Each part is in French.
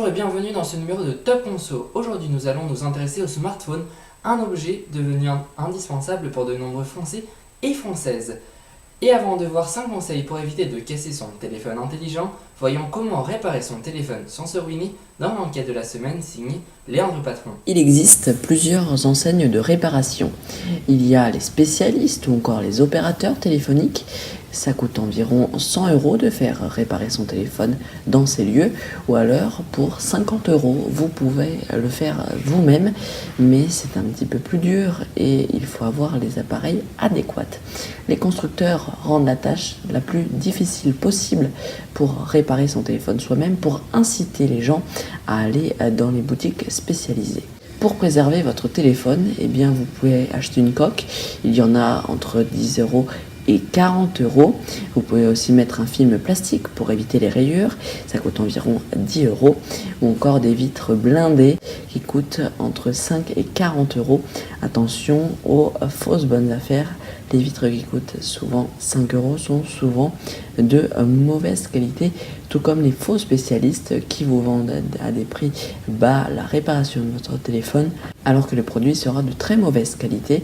Bonjour et bienvenue dans ce numéro de Top Conso. Aujourd'hui nous allons nous intéresser au smartphone, un objet devenu indispensable pour de nombreux Français et Françaises. Et avant de voir 5 conseils pour éviter de casser son téléphone intelligent, voyons comment réparer son téléphone sans se ruiner dans l'enquête de la semaine signée Léandre Patron. Il existe plusieurs enseignes de réparation. Il y a les spécialistes ou encore les opérateurs téléphoniques. Ça coûte environ 100 € de faire réparer son téléphone dans ces lieux, ou alors pour 50 €, vous pouvez le faire vous-même, mais c'est un petit peu plus dur et il faut avoir les appareils adéquats. Les constructeurs rendent la tâche la plus difficile possible pour réparer son téléphone soi-même, pour inciter les gens à aller dans les boutiques spécialisées. Pour préserver votre téléphone, eh bien vous pouvez acheter une coque. Il y en a entre 10 € et 40 €. Vous pouvez aussi mettre un film plastique pour éviter les rayures, ça coûte environ 10 €, ou encore des vitres blindées qui coûtent entre 5 et 40 €. Attention aux fausses bonnes affaires, les vitres qui coûtent souvent 5 € sont souvent de mauvaise qualité, tout comme les faux spécialistes qui vous vendent à des prix bas la réparation de votre téléphone alors que le produit sera de très mauvaise qualité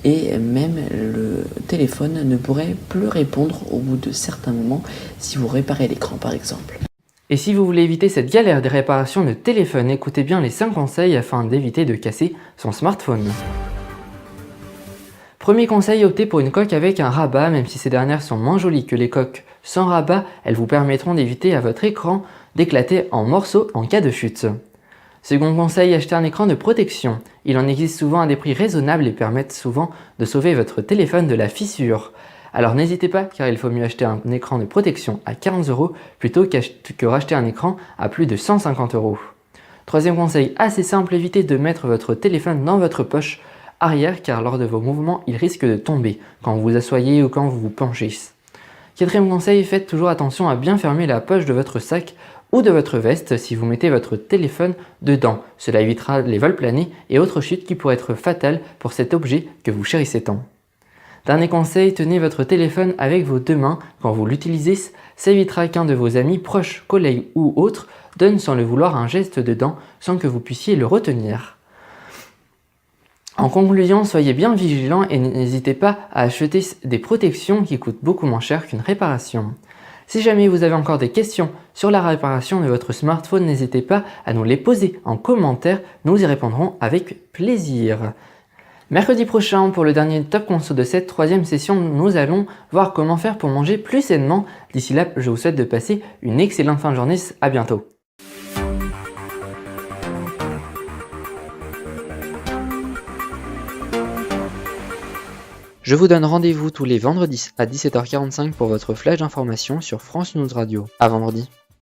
et même le téléphone ne pourrait plus répondre au bout de certains moments si vous réparez l'écran par exemple. Et si vous voulez éviter cette galère des réparations de téléphone, écoutez bien les 5 conseils afin d'éviter de casser son smartphone. Premier conseil, optez pour une coque avec un rabat, même si ces dernières sont moins jolies que les coques sans rabat, elles vous permettront d'éviter à votre écran d'éclater en morceaux en cas de chute. Second conseil, achetez un écran de protection. Il en existe souvent à des prix raisonnables et permettent souvent de sauver votre téléphone de la fissure. Alors n'hésitez pas, car il faut mieux acheter un écran de protection à 15 € plutôt que racheter un écran à plus de 150 €. Troisième conseil, assez simple, évitez de mettre votre téléphone dans votre poche arrière, car lors de vos mouvements, il risque de tomber quand vous vous asseyez ou quand vous vous penchez. Quatrième conseil, faites toujours attention à bien fermer la poche de votre sac ou de votre veste si vous mettez votre téléphone dedans. Cela évitera les vols planés et autres chutes qui pourraient être fatales pour cet objet que vous chérissez tant. Dernier conseil, tenez votre téléphone avec vos deux mains quand vous l'utilisez. Ça évitera qu'un de vos amis, proches, collègues ou autres donne sans le vouloir un geste dedans sans que vous puissiez le retenir. En conclusion, soyez bien vigilants et n'hésitez pas à acheter des protections qui coûtent beaucoup moins cher qu'une réparation. Si jamais vous avez encore des questions sur la réparation de votre smartphone, n'hésitez pas à nous les poser en commentaire, nous y répondrons avec plaisir. Mercredi prochain, pour le dernier Top Conso de cette 3e session, nous allons voir comment faire pour manger plus sainement. D'ici là, je vous souhaite de passer une excellente fin de journée, à bientôt. Je vous donne rendez-vous tous les vendredis à 17h45 pour votre flash d'information sur France News Radio. À vendredi.